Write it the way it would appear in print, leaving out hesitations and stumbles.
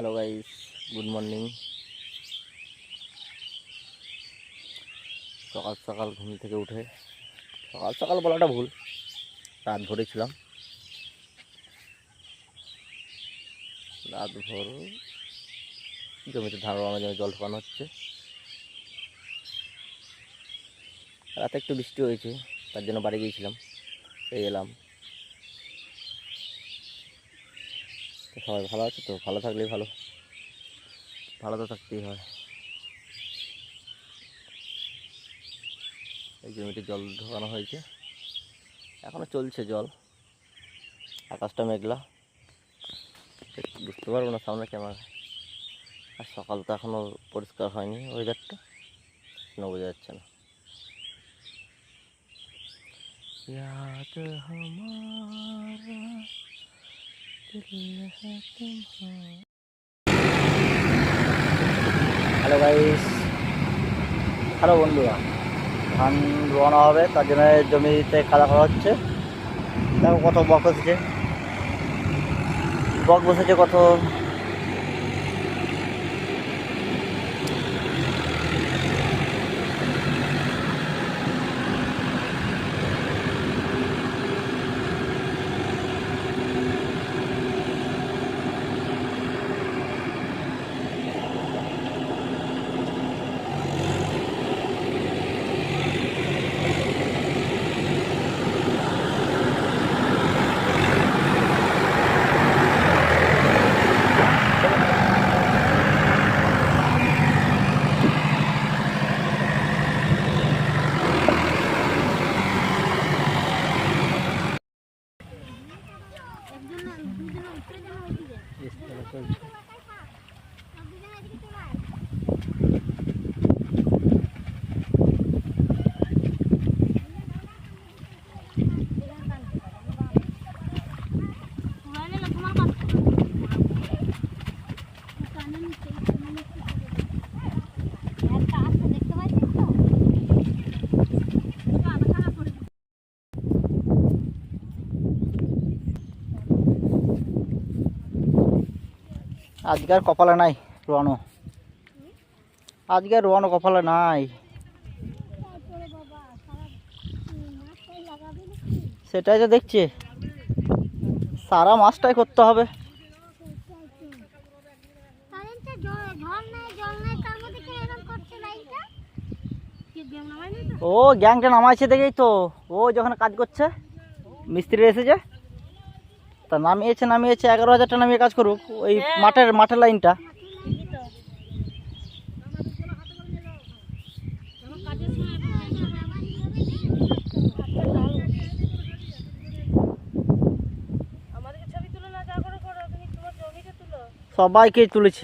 Hello guys, good morning. সকাল সকাল ঘুম থেকে উঠে, সকাল সকাল বলাটা ভুল, রাত ভোরে ছিলাম। রাত ভোর জমিতে ধান রোয়ানোর জন্য জল ঢোকানো হচ্ছে। রাতে একটু বৃষ্টি হয়েছে, তার জন্য বাড়ি গিয়েছিলাম, এই এলাম। তো সবাই ভালো আছে তো? ভালো থাকলেই ভালো, ভালো তো থাকতেই হয়। এই জমিতে জল ঢোকানো হয়েছে, এখনও চলছে জল। আকাশটা মেঘলা, বুঝতে পারবো না সামনে ক্যামেরা। আর সকাল তো এখনও পরিষ্কার হয়নি, ওয়েদারটা এখনও বোঝা যাচ্ছে না। याद हमारा दिल है तुम्हारा। হ্যালো গাইস, হ্যালো বন্ধুরা। ধান রোয়ানো হবে, তার জন্য জমিতে কাদা করা হচ্ছে। দেখো কত বক বসেছে, কত। আজকের কপালে নাই রোয়ানো, আজকের রোয়ানো কপালে নাই। সেটাই তো দেখছি, সারা মাসটাই করতে হবে। ও গ্যাংটা নামাইছে দেখেই তো, ও যখন কাজ করছে মিস্ত্রি এসেছে, তা নামিয়েছে 11,000 টাকা নামিয়ে কাজ করুক ওই মাঠের লাইনটা। সবাইকে তুলেছি।